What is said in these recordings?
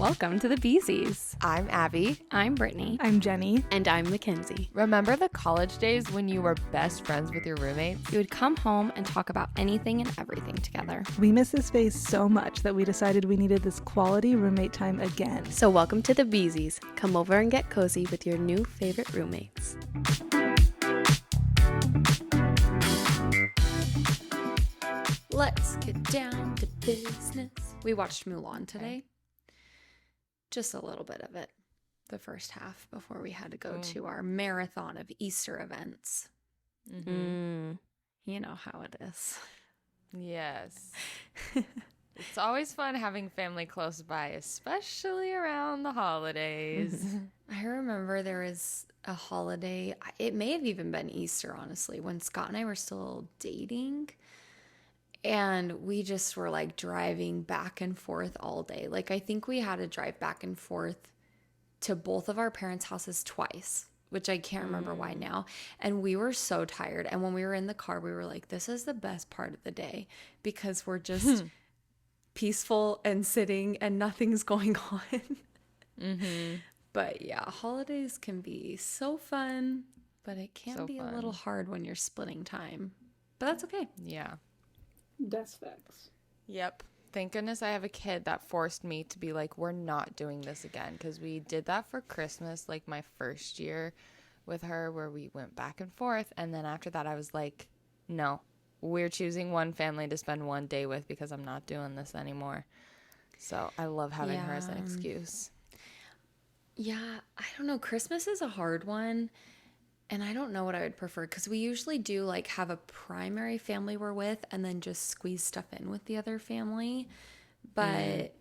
welcome to the Beesies. I'm Abby. I'm Brittany. I'm Jenny. And I'm Mackenzie. Remember the college days when you were best friends with your roommates? We would come home and talk about anything and everything together. We miss this phase so much that we decided we needed this quality roommate time again. So welcome to the Beesies. Come over and get cozy with your new favorite roommates. Let's get down to business. We watched Mulan today. Just a little bit of it. The first half before we had to go to our marathon of Easter events. You know how it is. Yes. It's always fun having family close by, especially around the holidays. I remember there was a holiday, it may have even been Easter, honestly, when Scott and I were still dating. And we just were like driving back and forth all day. Like, I think we had to drive back and forth to both of our parents' houses twice, which I can't remember why now. And we were so tired. And when we were in the car, we were like, this is the best part of the day because we're just peaceful and sitting and nothing's going on. But yeah, holidays can be so fun, but it can be a little hard when you're splitting time. But that's okay. Yeah. That's facts. Yep. Thank goodness I have a kid that forced me to be like, we're not doing this again. Because we did that for Christmas, like my first year with her, where we went back and forth. And then after that, I was like, no, we're choosing one family to spend one day with because I'm not doing this anymore. So I love having her as an excuse. Yeah, I don't know. Christmas is a hard one. And I don't know what I would prefer because we usually do like have a primary family we're with and then just squeeze stuff in with the other family. But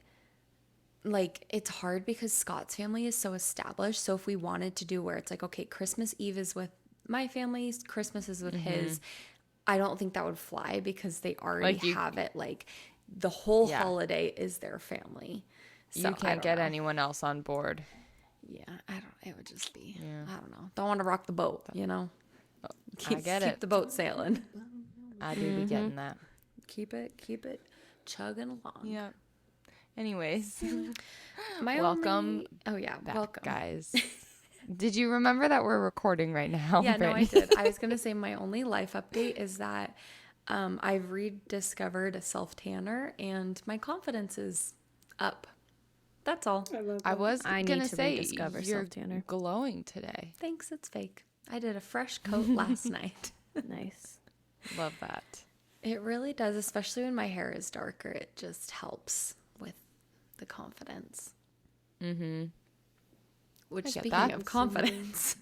like it's hard because Scott's family is so established. So if we wanted to do where it's like, okay, Christmas Eve is with my family, Christmas is with his, I don't think that would fly because they already have it. Like the whole holiday is their family. So you can't get anyone else on board. Yeah, it would just be, I don't know. Don't want to rock the boat, you know? I get it. Keep the boat sailing. I do be getting that. Keep it chugging along. Yeah. Anyways, welcome. Back, welcome. guys. Did you remember that we're recording right now? Yeah, Brittany? no, I did. I was going to say my only life update is that I've rediscovered a self-tanner and my confidence is up. That's all. I was going to say, rediscover you're self-tanner. glowing today. Thanks, it's fake. I did a fresh coat last night. Nice. Love that. It really does, especially when my hair is darker. It just helps with the confidence. Which, speaking of confidence...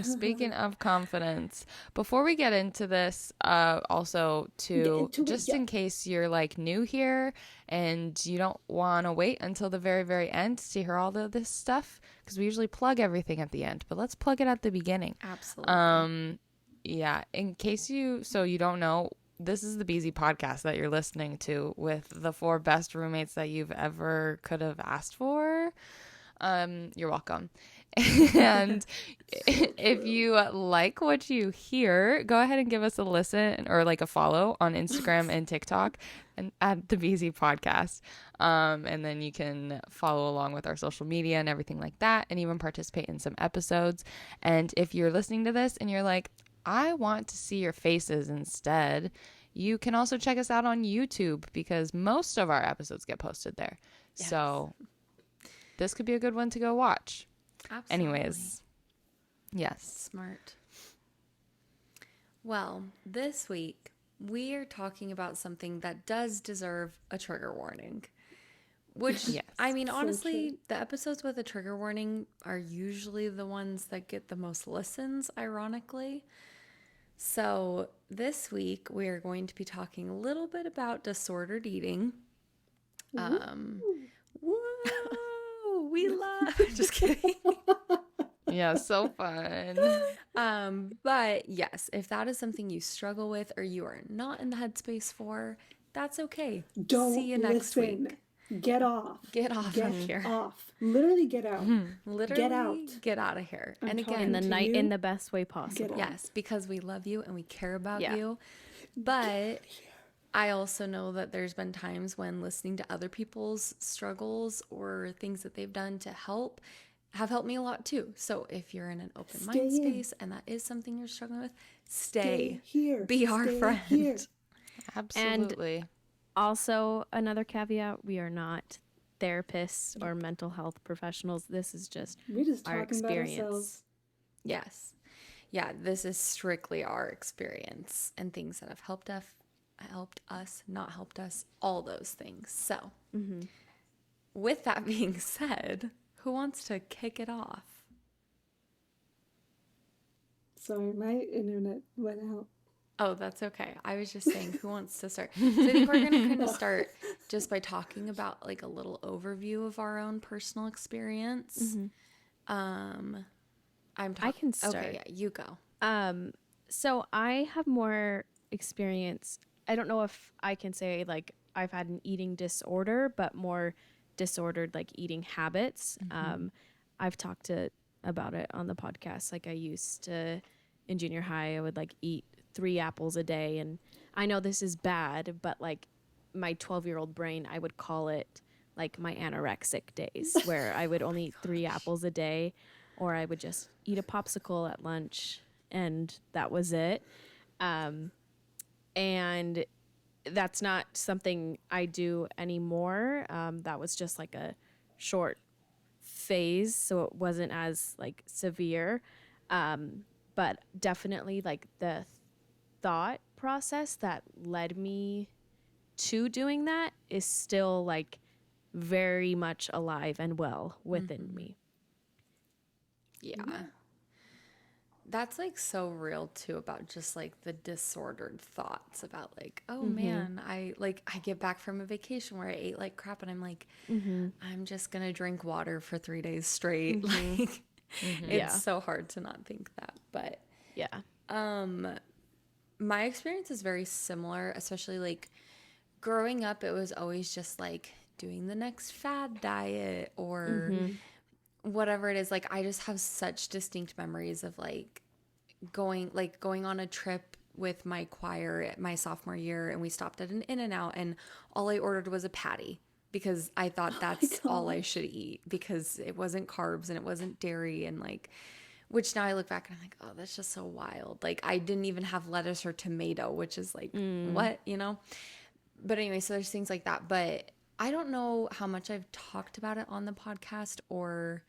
Speaking of confidence, before we get into this, also in case you're like new here and you don't want to wait until the very, very end to hear all of this stuff, because we usually plug everything at the end, but let's plug it at the beginning. Absolutely. Yeah. In case you don't know, this is the Beezy podcast that you're listening to with the 4 best roommates that you've ever could have asked for. You're welcome. And if you like what you hear, go ahead and give us a listen or like a follow on Instagram and TikTok and at the BZ podcast. And then you can follow along with our social media and everything like that, and even participate in some episodes. And if you're listening to this and you're like, I want to see your faces instead, you can also check us out on YouTube because most of our episodes get posted there. Yes. So this could be a good one to go watch. Absolutely. Anyways, yes. Smart. Well, this week we are talking about something that does deserve a trigger warning. Which, yes. I mean, honestly, the episodes with a trigger warning are usually the ones that get the most listens, ironically. So this week we are going to be talking a little bit about disordered eating. Whoa, we love. Just kidding. Yeah, so fun. But yes, if that is something you struggle with or you are not in the headspace for, that's okay. Don't see you next week. Get off. Get off Get of here. off. Literally get out. Literally get out. Get out of here. I'm and again, talking to you. In the best way possible. Get out. yes, because we love you and we care about you. But I also know that there's been times when listening to other people's struggles or things that they've done to help have helped me a lot too. So if you're in an open Stay mind in. space and that is something you're struggling with, Stay stay. here. Be our Stay friend. here. Absolutely. Also, another caveat, we are not therapists or mental health professionals. This is just We're just our talking about experience. ourselves. Yes. Yeah, this is strictly our experience and things that have helped us, not helped us, all those things. So, with that being said, who wants to kick it off? Sorry, my internet went out. Oh, that's okay. I was just saying, who wants to start? So I think we're going to kind of start just by talking about like a little overview of our own personal experience. I can start. Okay, yeah, you go. So I have more experience. I don't know if I can say like I've had an eating disorder, but more disordered like eating habits. I've talked about it on the podcast. Like I used to in junior high, I would like eat 3 apples a day, and I know this is bad, but like my 12-year-old brain, I would call it like my anorexic days, where I would only eat 3 apples a day, or I would just eat a popsicle at lunch, and that was it. And that's not something I do anymore. That was just like a short phase, so it wasn't as like severe. But definitely like the thought process that led me to doing that is still like very much alive and well within me. Yeah. That's like so real too about just like the disordered thoughts about like, oh man, I get back from a vacation where I ate like crap and I'm like, I'm just gonna drink water for 3 days straight. Like it's so hard to not think that. But Yeah. my experience is very similar, especially like growing up, it was always just like doing the next fad diet or whatever it is. Like I just have such distinct memories of like going on a trip with my choir my sophomore year, and we stopped at an In-N-Out and all I ordered was a patty because I thought that's all I should eat because it wasn't carbs and it wasn't dairy, and like, which now I look back and I'm like, oh, that's just so wild. Like I didn't even have lettuce or tomato, which is like, what, you know? But anyway, so there's things like that. But I don't know how much I've talked about it on the podcast, or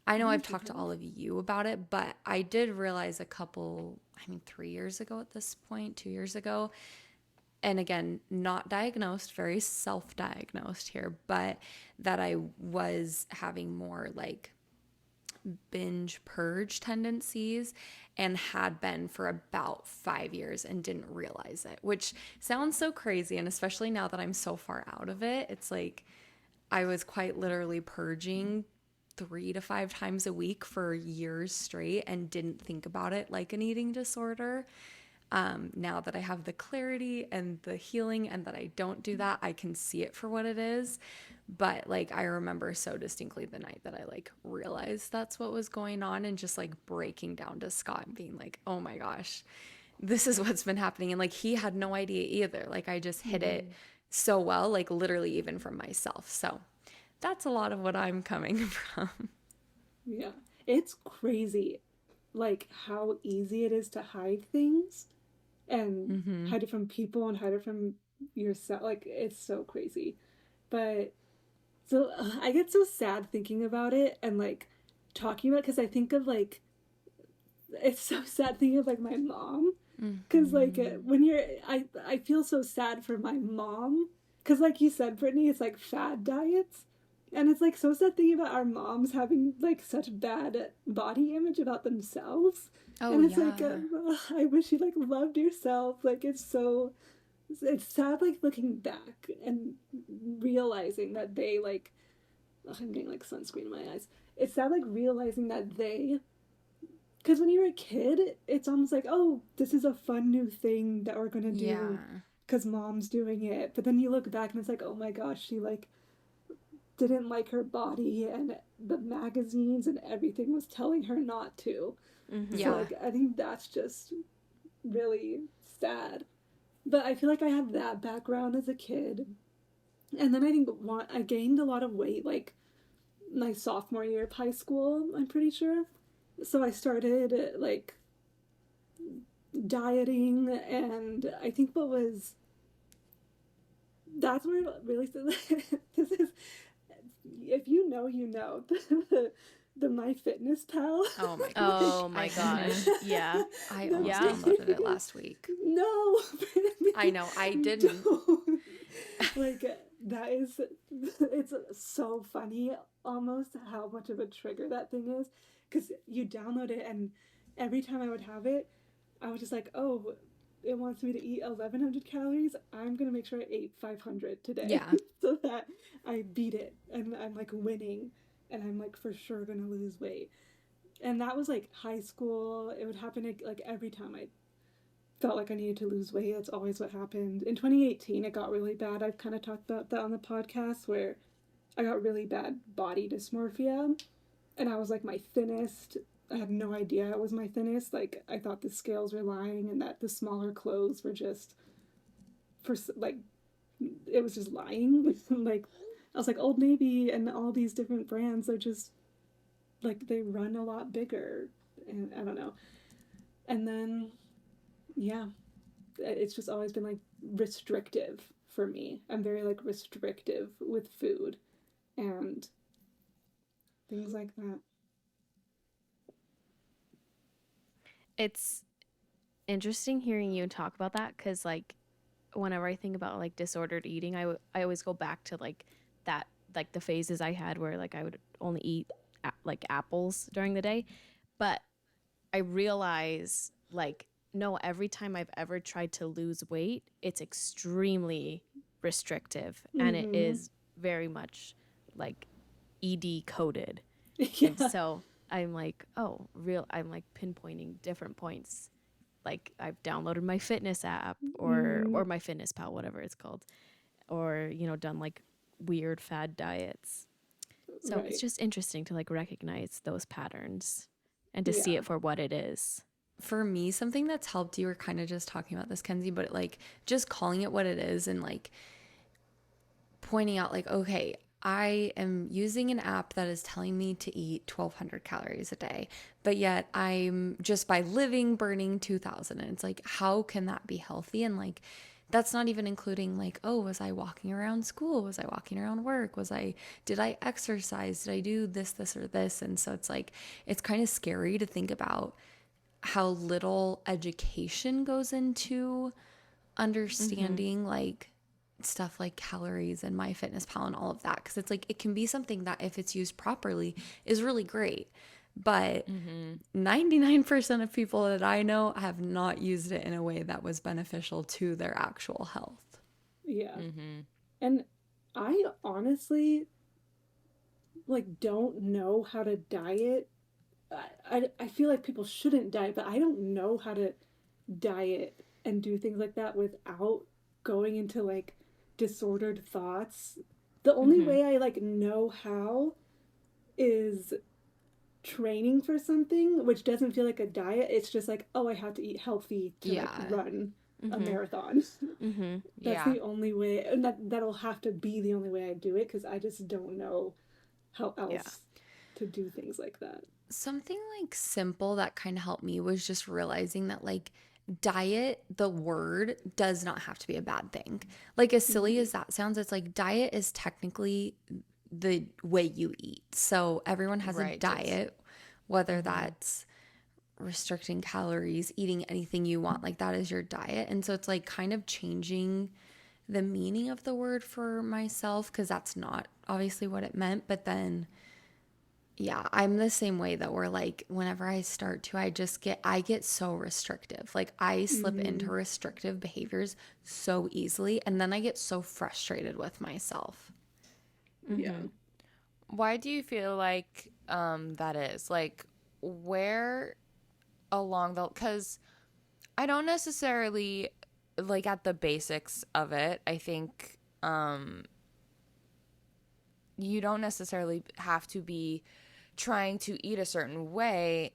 I know I've talked to all of you about it, but I did realize 3 years ago at this point, 2 years ago, and again, not diagnosed, very self-diagnosed here, but that I was having more like binge purge tendencies and had been for about 5 years and didn't realize it, which sounds so crazy. And especially now that I'm so far out of it, it's like I was quite literally purging 3 to 5 times a week for years straight and didn't think about it like an eating disorder. Now that I have the clarity and the healing and that I don't do that, I can see it for what it is. But like, I remember so distinctly the night that I like realized that's what was going on, and just like breaking down to Scott and being like, oh my gosh, this is what's been happening. And like, he had no idea either. Like I just hit it so well, like literally even from myself. So that's a lot of what I'm coming from. Yeah. It's crazy, like, how easy it is to hide things and hide it from people and hide it from yourself. Like, it's so crazy. But, so, I get so sad thinking about it and, like, talking about it, because I think of, like, it's so sad thinking of, like, my mom. Because, like, when I feel so sad for my mom. Because, like you said, Brittany, it's, like, fad diets. And it's, like, so sad thinking about our moms having, like, such bad body image about themselves. Oh, and it's yeah. like, I wish you, like, loved yourself. Like, it's sad, like, looking back and realizing that they, like, I'm getting, like, sunscreen in my eyes. It's sad, like, realizing that because when you're a kid, it's almost like, oh, this is a fun new thing that we're going to do because mom's doing it. But then you look back and it's like, oh my gosh, she, like, didn't like her body, and the magazines and everything was telling her not to. So, like, I think that's just really sad. But I feel like I had that background as a kid. And then I think I gained a lot of weight like my sophomore year of high school, I'm pretty sure. So I started like dieting, and I think that's where it really this is, if you know, you know, the My Fitness Pal. Oh my gosh. Oh my I gosh. finished. Yeah. I The- almost Yeah. downloaded it last week. No, I know, I didn't. don't. Like that is, it's so funny almost how much of a trigger that thing is, because you download it and every time I would have it, I was just like, oh, it wants me to eat 1,100 calories. I'm gonna make sure I ate 500 today. Yeah. So that I beat it and I'm like winning, and I'm like for sure gonna lose weight. And that was like high school. It would happen like every time I felt like I needed to lose weight. That's always what happened. In 2018, it got really bad. I've kind of talked about that on the podcast, where I got really bad body dysmorphia, and I was like my thinnest. I had no idea it was my thinnest. Like I thought the scales were lying, and that the smaller clothes were just for like it was just lying. Like I was like Old Navy and all these different brands are just like they run a lot bigger, and I don't know. And then yeah, it's just always been like restrictive for me. I'm very like restrictive with food and things like that. It's interesting hearing you talk about that because, like, whenever I think about like disordered eating, I always go back to like that, like the phases I had where like I would only eat like apples during the day. But I realize like, no, every time I've ever tried to lose weight, it's extremely restrictive and it Mm-hmm. is very much like ED coded. Yeah. And so I'm like, oh, I'm like pinpointing different points. Like I've downloaded my fitness app or my fitness pal, whatever it's called, or, you know, done like weird fad diets. So Right. it's just interesting to like recognize those patterns and to see Yeah. it for what it is. For me, something that's helped, you were kind of just talking about this, Kenzie, but like just calling it what it is and like pointing out like, okay, I am using an app that is telling me to eat 1,200 calories a day, but yet I'm just by living burning 2,000. And it's like, how can that be healthy? And like, that's not even including like, oh, was I walking around school? Was I walking around work? Did I exercise? Did I do this, or this? And so it's like, it's kind of scary to think about how little education goes into understanding like stuff like calories and MyFitnessPal and all of that, because it's like it can be something that if it's used properly is really great, but 99% of people that I know have not used it in a way that was beneficial to their actual health. Yeah. And I honestly like don't know how to diet. I feel like people shouldn't diet, but I don't know how to diet and do things like that without going into like disordered thoughts. The only way I like know how is training for something, which doesn't feel like a diet. It's just like, oh, I have to eat healthy to Yeah. like run a marathon. That's the only way, and that'll have to be the only way I do it, because I just don't know how else to do things like that. Something like simple that kind of helped me was just realizing that like diet, the word does not have to be a bad thing. Like as silly as that sounds, it's like diet is technically the way you eat. So everyone has a diet, whether that's restricting calories, eating anything you want, like that is your diet. And so it's like kind of changing the meaning of the word for myself, because that's not obviously what it meant. But then yeah, I'm the same way that we're like, whenever I start to, I get so restrictive. Like I slip into restrictive behaviors so easily, and then I get so frustrated with myself. Yeah. Why do you feel like that is? Like where along the, because I don't necessarily like at the basics of it. I think you don't necessarily have to be trying to eat a certain way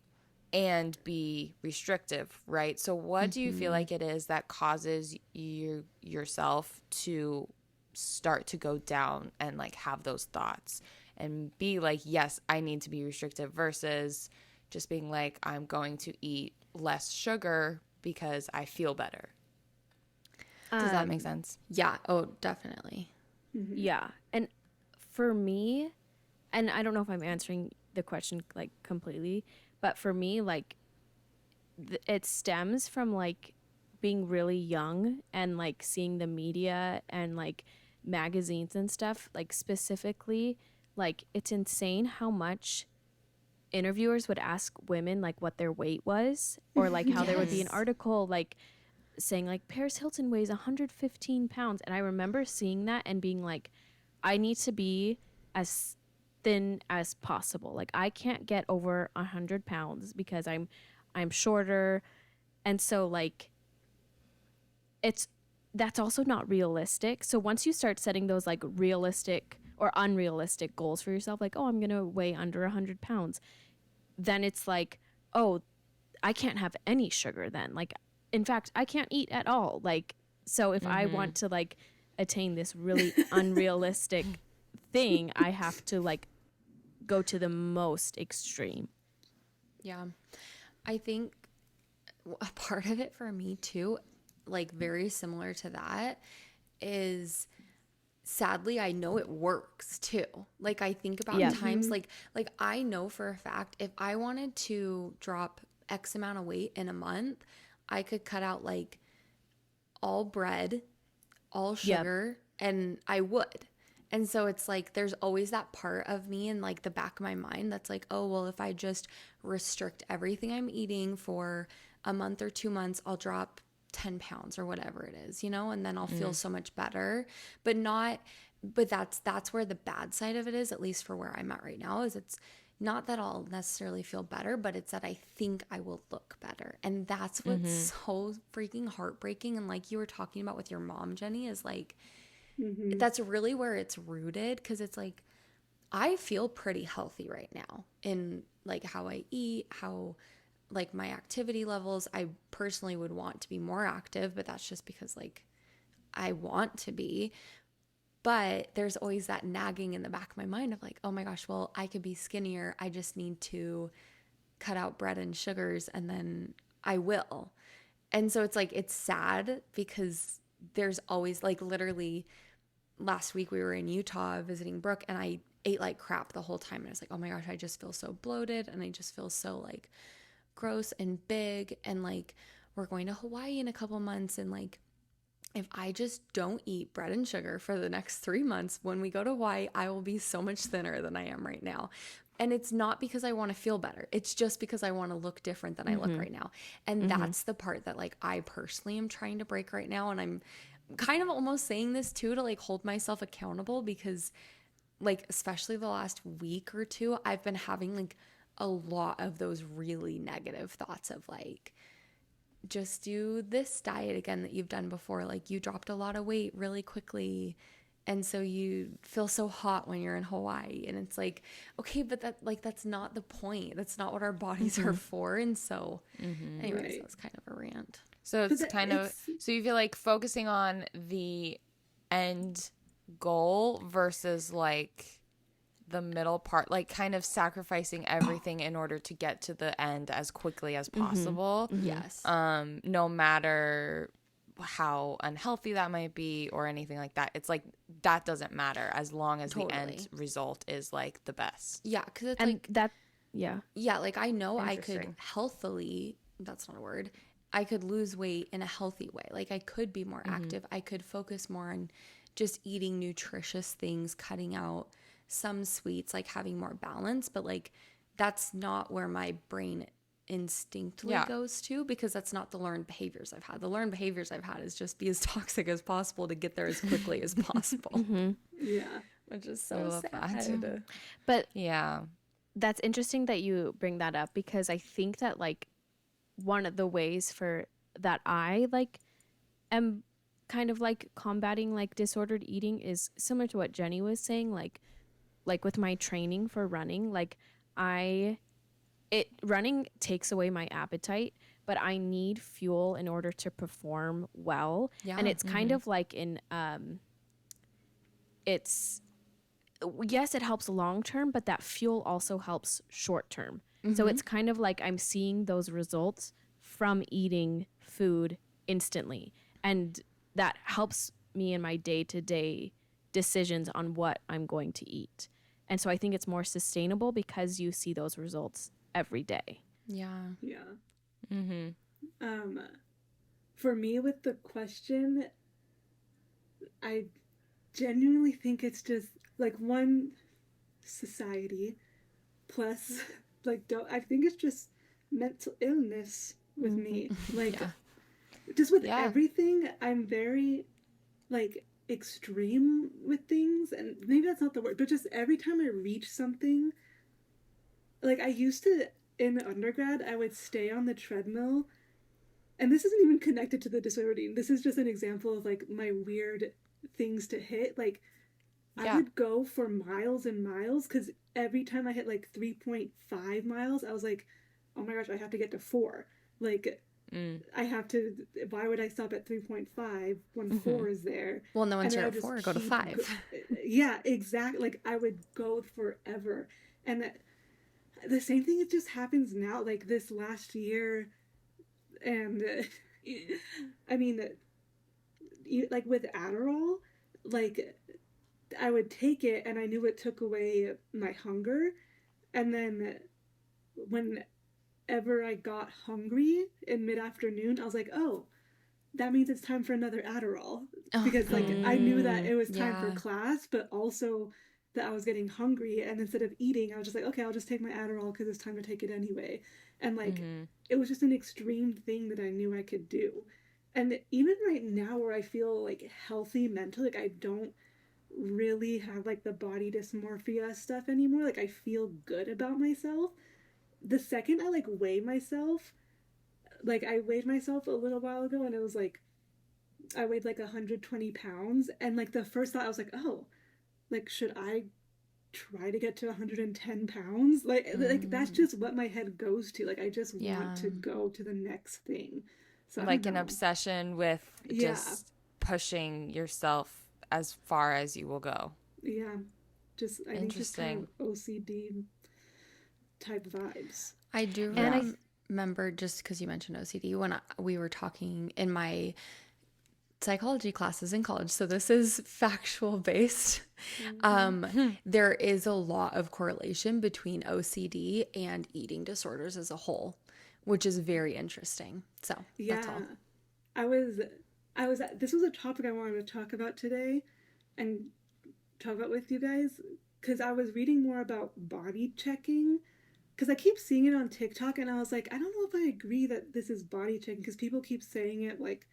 and be restrictive, right? So what do you feel like it is that causes you yourself to start to go down and like have those thoughts and be like, yes, I need to be restrictive, versus just being like, I'm going to eat less sugar because I feel better? Does that make sense? Yeah. Oh, definitely. Yeah. And for me, and I don't know if I'm answering the question like completely, but for me, like it stems from like being really young and like seeing the media and like magazines and stuff, like specifically, like it's insane how much interviewers would ask women like what their weight was, or like how there would be an Yes. article like saying like Paris Hilton weighs 115 pounds. And I remember seeing that and being like, I need to be as thin as possible. Like I can't get over 100 pounds because I'm shorter. And so like that's also not realistic. So once you start setting those like realistic or unrealistic goals for yourself, like, oh, I'm going to weigh under 100 pounds, then it's like, oh, I can't have any sugar then. Like, in fact, I can't eat at all. Like, so if I want to like attain this really unrealistic thing, I have to like go to the most extreme. Yeah. I think a part of it for me too, like very similar to that, is sadly I know it works too. Like I think about Yeah. times like I know for a fact if I wanted to drop X amount of weight in a month, I could cut out like all bread, all Yep. sugar, and I would. And so it's like there's always that part of me in like the back of my mind that's like, oh, well, if I just restrict everything I'm eating for a month or 2 months, I'll drop 10 pounds or whatever it is, you know, and then I'll feel so much better. But that's where the bad side of it is, at least for where I'm at right now, is it's not that I'll necessarily feel better, but it's that I think I will look better. And that's what's so freaking heartbreaking. And like you were talking about with your mom, Jenny, is like, that's really where it's rooted, because it's like I feel pretty healthy right now in like how I eat, how like my activity levels. I personally would want to be more active, but that's just because like I want to be. But there's always that nagging in the back of my mind of like, oh my gosh, well, I could be skinnier. I just need to cut out bread and sugars and then I will. And so it's like, it's sad because there's always like literally last week we were in Utah visiting Brooke and I ate like crap the whole time. And I was like, oh my gosh, I just feel so bloated and I just feel so like gross and big. And like, we're going to Hawaii in a couple months. And like, if I just don't eat bread and sugar for the next 3 months, when we go to Hawaii, I will be so much thinner than I am right now. And it's not because I want to feel better. It's just because I want to look different than I look right now. And that's the part that like I personally am trying to break right now. And I'm kind of almost saying this too to like hold myself accountable, because like especially the last week or two, I've been having like a lot of those really negative thoughts of like, just do this diet again that you've done before. Like you dropped a lot of weight really quickly. And so you feel so hot when you're in Hawaii. And it's like, okay, but that's not the point. That's not what our bodies are for. And so anyways, Right. that's kind of a rant. So it's 'Cause kind of, so you feel like focusing on the end goal versus like the middle part, like kind of sacrificing everything in order to get to the end as quickly as possible. Yes. No matter how unhealthy that might be or anything like that. It's like that doesn't matter as long as the end Totally. result is like the best. Yeah, because it's And like, that, yeah. yeah, like I know I could Interesting. healthily, that's not a word, I could lose weight in a healthy way. Like I could be more active. I could focus more on just eating nutritious things, cutting out some sweets, like having more balance. But like that's not where my brain instinctively Yeah. goes to, because that's not the learned behaviors I've had. The learned behaviors I've had is just be as toxic as possible to get there as quickly as possible, Yeah. which is I so love that. sad. But Yeah. that's interesting that you bring that up, because I think that like one of the ways for that I like am kind of like combating like disordered eating is similar to what Jenny was saying, like with my training for running. Like I running takes away my appetite, but I need fuel in order to perform well. Yeah. And it's kind of like it's yes, it helps long term, but that fuel also helps short term. So it's kind of like I'm seeing those results from eating food instantly. And that helps me in my day-to-day decisions on what I'm going to eat. And so I think it's more sustainable because you see those results every day. Yeah. Yeah. Mm-hmm. For me with the question, I genuinely think it's just like one, society, plus like I think it's just mental illness with me. Like Yeah. just with Yeah. everything, I'm very like extreme with things, and maybe that's not the word, but just every time I reach something, like I used to in undergrad, I would stay on the treadmill, and this isn't even connected to the disordered eating. This is just an example of like my weird things to hit. Like I would go for miles and miles because every time I hit like 3.5 miles, I was like, oh my gosh, I have to get to 4. Like, I have to, why would I stop at 3.5 when 4 is there? Well, no, once And you're then at 4, go to 5. Yeah, exactly. Like, I would go forever. And the same thing, it just happens now. Like, this last year, and I mean, like with Adderall, like, I would take it and I knew it took away my hunger. And then whenever I got hungry in mid-afternoon, I was like, oh, that means it's time for another Adderall. Because like I knew that it was time for class, but also that I was getting hungry. And instead of eating, I was just like, okay, I'll just take my Adderall because it's time to take it anyway. And like it was just an extreme thing that I knew I could do. And even right now where I feel like healthy mentally, like I don't really have like the body dysmorphia stuff anymore. Like I feel good about myself. The second I like weigh myself, like I weighed myself a little while ago and it was like I weighed like 120 pounds, and like the first thought I was like, oh, like should I try to get to 110 pounds? Like that's just what my head goes to. Like I just want to go to the next thing. So like an obsession with just pushing yourself as far as you will go. Yeah. Just I think just kind of OCD type vibes. I do remember, just because you mentioned OCD, when we were talking in my psychology classes in college, so this is factual based. There is a lot of correlation between OCD and eating disorders as a whole, which is very interesting. So that's all. I was this was a topic I wanted to talk about today and talk about with you guys, because I was reading more about body checking, because I keep seeing it on TikTok and I was like, I don't know if I agree that this is body checking, because people keep saying it like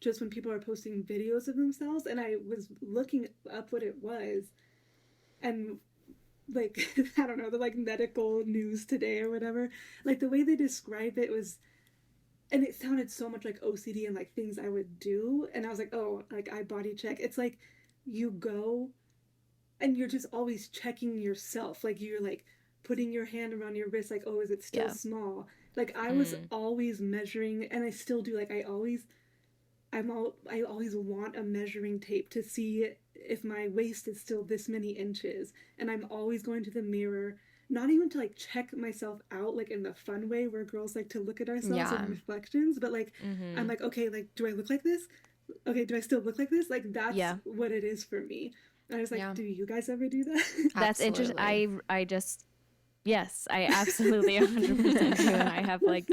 just when people are posting videos of themselves. And I was looking up what it was, and like I don't know, the like medical news today or whatever, like the way they described it was, and it sounded so much like OCD and like things I would do, and I was like, oh, like I body check. It's like you go and you're just always checking yourself, like you're like putting your hand around your wrist, like, oh, is it still small? Like I was always measuring, and I still do. Like I always want a measuring tape to see if my waist is still this many inches, and I'm always going to the mirror, not even to like check myself out like in the fun way where girls like to look at ourselves in reflections, but like I'm like, okay, like do I look like this? Okay, do I still look like this? Like that's what it is for me. And I was like, do you guys ever do that? That's interesting. I just yes, I absolutely 100% do, and I have like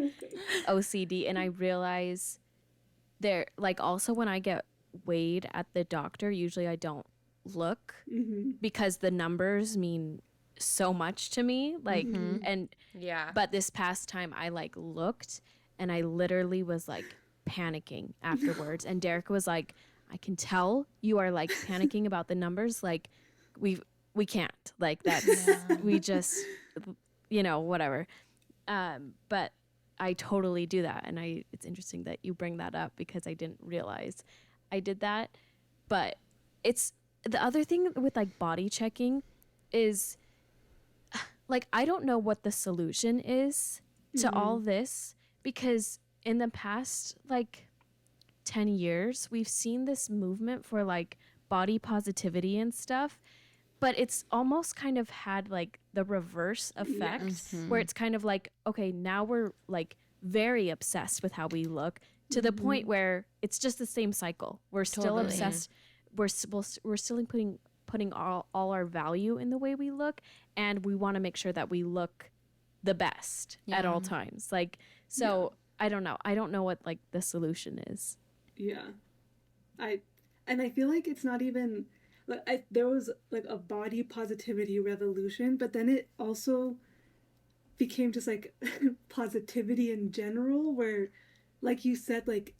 OCD, and I realize there like also when I get weighed at the doctor, usually I don't look because the numbers mean so much to me, like and but this past time I like looked and I literally was like panicking afterwards, and Derek was like, I can tell you are like panicking about the numbers, like we can't, like that's we just whatever, but I totally do that, and it's interesting that you bring that up because I didn't realize I did that. But it's the other thing with like body checking is like, I don't know what the solution is to all this, because in the past, like, 10 years, we've seen this movement for, like, body positivity and stuff, but it's almost kind of had, like, the reverse effect, Yes. where it's kind of like, okay, now we're, like, very obsessed with how we look, to the point where it's just the same cycle. We're still Totally. obsessed. We're still putting all our value in the way we look, and we want to make sure that we look the best at all times. Like, so I don't know. I don't know what, like, the solution is. Yeah. I feel like it's not even like there was like a body positivity revolution, but then it also became just like positivity in general, where, like you said, like,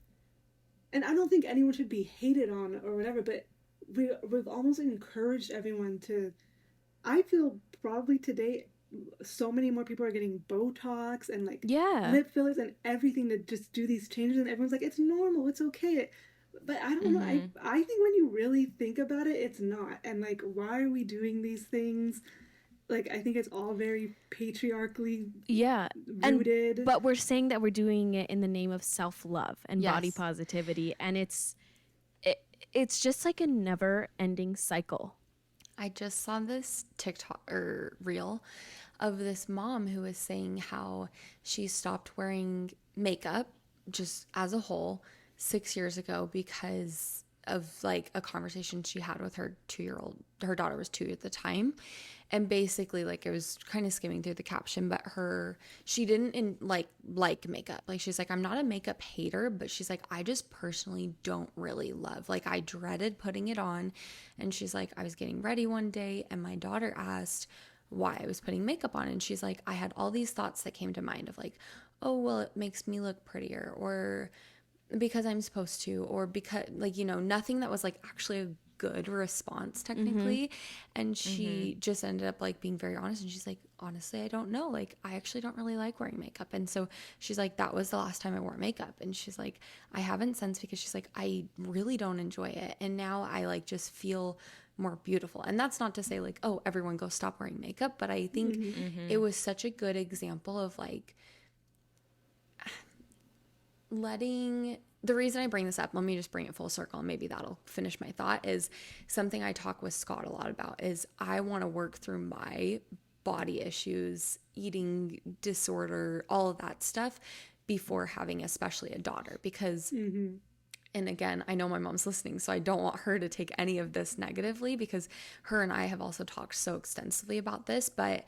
and I don't think anyone should be hated on or whatever, but we've almost encouraged everyone to. I feel probably today so many more people are getting Botox and like lip fillers and everything to just do these changes, and everyone's like, it's normal, it's okay. But I don't know. I think when you really think about it, it's not. And like, why are we doing these things? Like, I think it's all very patriarchally rooted. But we're saying that we're doing it in the name of self-love and body positivity, and it's just like a never-ending cycle. I just saw this TikTok or reel of this mom who was saying how she stopped wearing makeup just as a whole 6 years ago because of like a conversation she had with her 2-year-old. Her daughter was 2 at the time. And basically, like, it was kind of skimming through the caption, but she didn't like makeup. Like, she's like, I'm not a makeup hater, but she's like, I just personally don't really love, like, I dreaded putting it on. And she's like, I was getting ready one day and my daughter asked why I was putting makeup on. And she's like, I had all these thoughts that came to mind of like, oh, well, it makes me look prettier, or because I'm supposed to, or because, like, you know, nothing that was like actually a good response technically. And she just ended up like being very honest, and she's like, honestly, I don't know, like, I actually don't really like wearing makeup. And so she's like, that was the last time I wore makeup. And she's like, I haven't since, because she's like, I really don't enjoy it, and now I like just feel more beautiful. And that's not to say like, oh, everyone go stop wearing makeup, but I think it was such a good example of like the reason I bring this up, let me just bring it full circle and maybe that'll finish my thought, is something I talk with Scott a lot about is I want to work through my body issues, eating disorder, all of that stuff before having especially a daughter, because and again, I know my mom's listening, so I don't want her to take any of this negatively, because her and I have also talked so extensively about this, but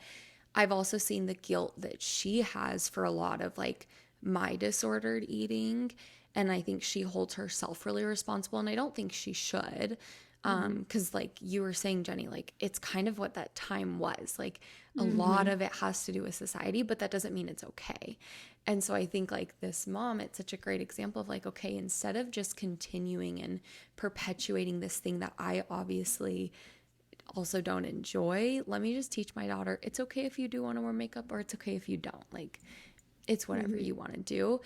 I've also seen the guilt that she has for a lot of like my disordered eating. And I think she holds herself really responsible, and I don't think she should. Because like you were saying, Jenny, like it's kind of what that time was. Like a lot of it has to do with society, but that doesn't mean it's okay. And so I think like this mom, it's such a great example of like, okay, instead of just continuing and perpetuating this thing that I obviously also don't enjoy, let me just teach my daughter, it's okay if you do want to wear makeup, or it's okay if you don't. Like, it's whatever you want to do.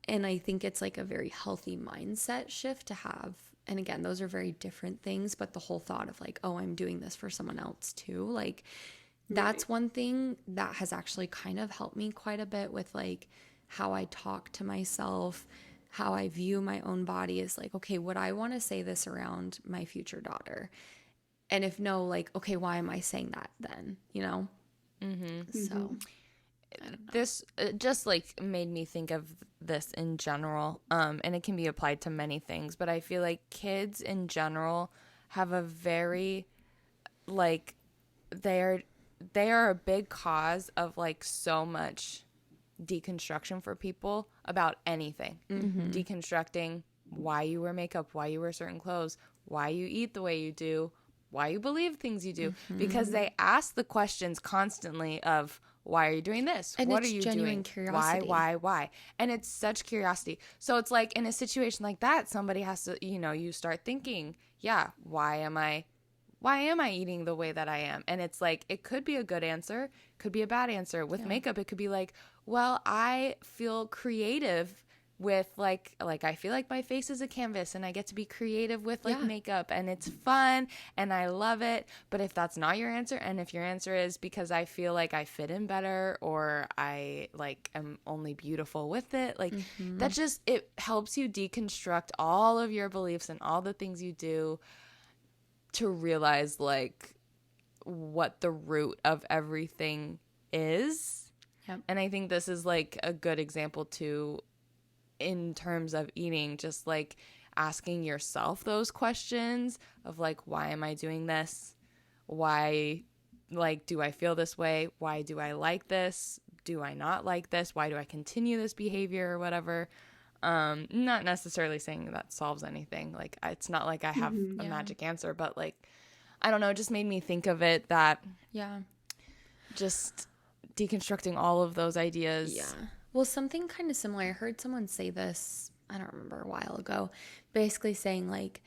And I think it's like a very healthy mindset shift to have. And again, those are very different things, but the whole thought of like, oh, I'm doing this for someone else too. Like, that's one thing that has actually kind of helped me quite a bit with like how I talk to myself, how I view my own body, is like, okay, would I want to say this around my future daughter? And if no, like, okay, why am I saying that then? You know? So this just like made me think of this in general, and it can be applied to many things, but I feel like kids in general have a very like they are a big cause of like so much deconstruction for people about anything. Deconstructing why you wear makeup, why you wear certain clothes, why you eat the way you do, why you believe things you do, because they ask the questions constantly of, why are you doing this? And what it's are you genuine doing? curiosity. Why? And it's such curiosity. So it's like in a situation like that, somebody has to, you start thinking, yeah, why am I eating the way that I am? And it's like, it could be a good answer, could be a bad answer. With makeup, it could be like, well, I feel creative with like I feel like my face is a canvas and I get to be creative with like Yeah. makeup and it's fun and I love it. But if that's not your answer, and if your answer is because I feel like I fit in better or I like am only beautiful with it, like that just, it helps you deconstruct all of your beliefs and all the things you do to realize like what the root of everything is. Yep. And I think this is like a good example too in terms of eating, just like asking yourself those questions of like, why am I doing this? Why, like, do I feel this way? Why do I like this? Do I not like this? Why do I continue this behavior or whatever? Not necessarily saying that solves anything. Like, it's not like I have a magic answer, but like, I don't know, it just made me think of it that Yeah. just deconstructing all of those ideas. Yeah. Well, something kind of similar. I heard someone say this, I don't remember, a while ago, basically saying like,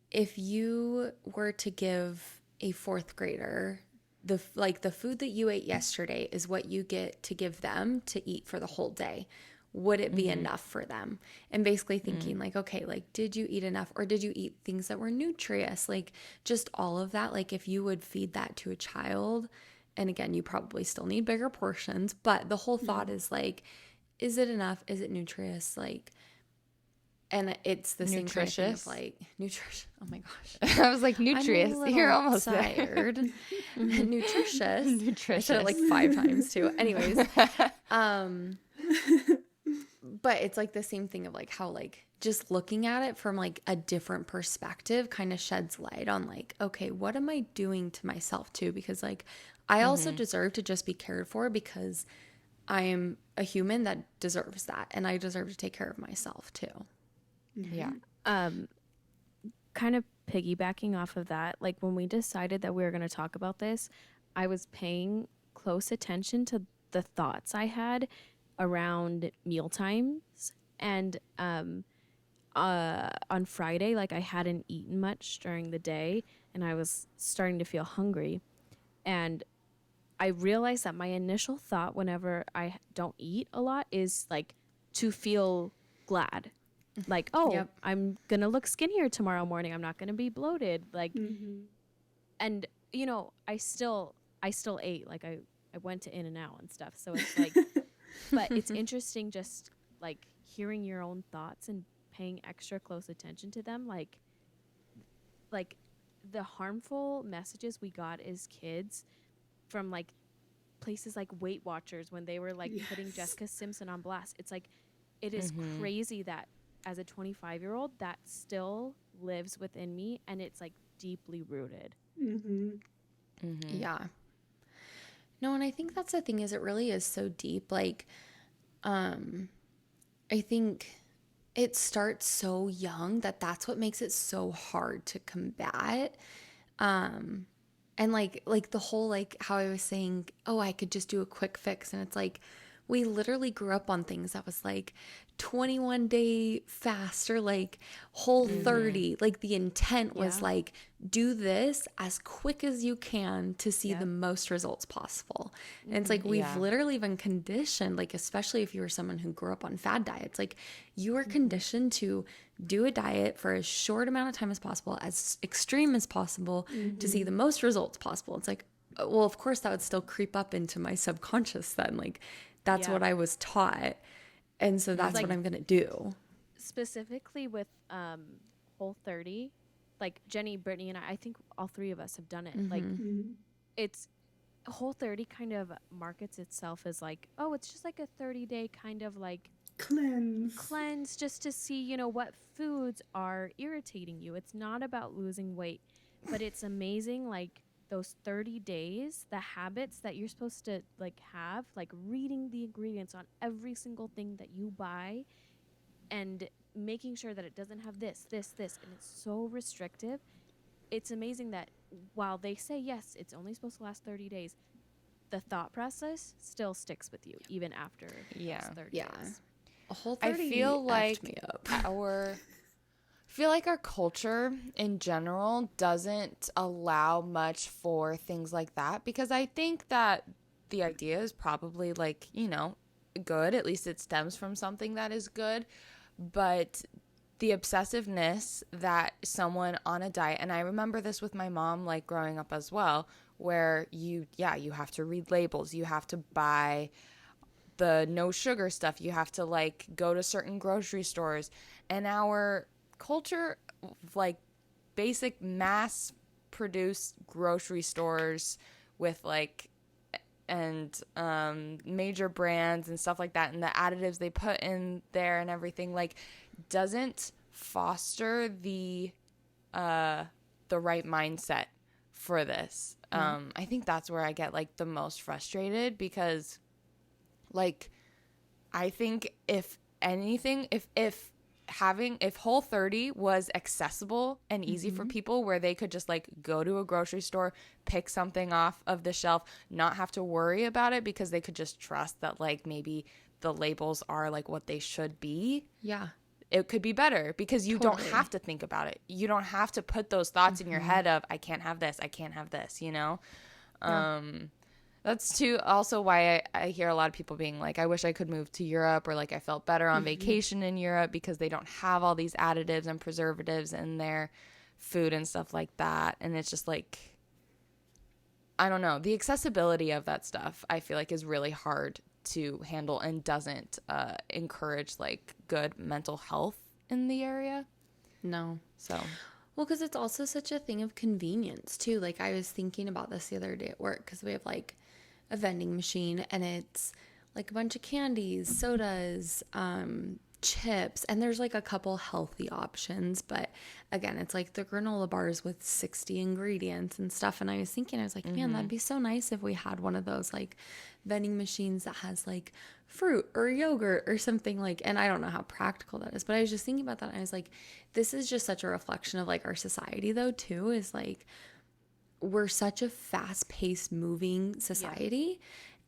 if you were to give a fourth grader the food that you ate yesterday is what you get to give them to eat for the whole day, would it be enough for them? And basically thinking like, okay, like, did you eat enough, or did you eat things that were nutritious? Like, just all of that. Like, if you would feed that to a child, and again, you probably still need bigger portions, but the whole thought is like, is it enough? Is it nutritious? Like, and it's the same kind of thing of Nutritious? like nutrition. Oh my gosh. I was like, nutritious. I'm a You're little almost there. tired. Nutritious. I Nutritious. said it like 5 times too. Anyways, but it's like the same thing of like how like just looking at it from like a different perspective kind of sheds light on like, okay, what am I doing to myself too? Because like I also deserve to just be cared for, because I am a human that deserves that, and I deserve to take care of myself too. Yeah. Kind of piggybacking off of that, like when we decided that we were going to talk about this, I was paying close attention to the thoughts I had around meal times. And on Friday, like I hadn't eaten much during the day and I was starting to feel hungry. And I realized that my initial thought whenever I don't eat a lot is like to feel glad. Like, oh, Yep. I'm going to look skinnier tomorrow morning. I'm not going to be bloated. Like, and you know, I still ate. Like I went to In-N-Out and stuff. So it's like, but it's interesting just like hearing your own thoughts and paying extra close attention to them. Like the harmful messages we got as kids from like places like Weight Watchers when they were like putting Jessica Simpson on blast. It's like, it is crazy that as a 25-year-old that still lives within me, and it's like deeply rooted. Yeah. No, and I think that's the thing, is it really is so deep. Like, I think it starts so young that's what makes it so hard to combat. And like the whole, like how I was saying, oh, I could just do a quick fix. And it's like, we literally grew up on things that was like 21-day fast or like Whole 30. Like the intent was like, do this as quick as you can to see the most results possible. And it's like, we've literally been conditioned, like, especially if you were someone who grew up on fad diets, like you were conditioned to do a diet for as short amount of time as possible, as extreme as possible, to see the most results possible. It's like, well, of course that would still creep up into my subconscious then. Like, that's what I was taught. And so that's what I'm going to do. Specifically with Whole 30, like Jenny, Brittany, and I think all three of us have done it. Like it's Whole 30 kind of markets itself as like, oh, it's just like a 30-day kind of like cleanse just to see, you know, what foods are irritating you. It's not about losing weight, but it's amazing, like those 30 days, the habits that you're supposed to like have, like reading the ingredients on every single thing that you buy and making sure that it doesn't have this, and it's so restrictive. It's amazing that while they say, yes, it's only supposed to last 30 days, the thought process still sticks with you even after those 30 days. A Whole 30 I feel like me up. our culture in general doesn't allow much for things like that, because I think that the idea is probably like, you know, good. At least it stems from something that is good. But the obsessiveness that someone on a diet, and I remember this with my mom, like growing up as well, where you have to read labels, you have to buy the no sugar stuff, you have to like go to certain grocery stores, and our culture, like basic mass produced grocery stores with like and major brands and stuff like that, and the additives they put in there and everything, like doesn't foster the right mindset for this. I think that's where I get like the most frustrated, because like I think if anything, if Whole30 was accessible and easy for people, where they could just like go to a grocery store, pick something off of the shelf, not have to worry about it, because they could just trust that like maybe the labels are like what they should be. Yeah. It could be better, because you Totally. don't have to think about it. You don't have to put those thoughts in your head of I can't have this, you know? Yeah. That's too also why I hear a lot of people being like, I wish I could move to Europe, or like I felt better on vacation in Europe because they don't have all these additives and preservatives in their food and stuff like that. And it's just like, I don't know. The accessibility of that stuff, I feel like, is really hard to handle and doesn't encourage like good mental health in the area. No. So, Well, because it's also such a thing of convenience too. Like I was thinking about this the other day at work, because we have like a vending machine, and it's like a bunch of candies, sodas, chips, and there's like a couple healthy options, but again, it's like the granola bars with 60 ingredients and stuff. And I was thinking, I was like, man, that'd be so nice if we had one of those like vending machines that has like fruit or yogurt or something, like, and I don't know how practical that is, but I was just thinking about that, and I was like, this is just such a reflection of like our society though too, is like we're such a fast-paced moving society,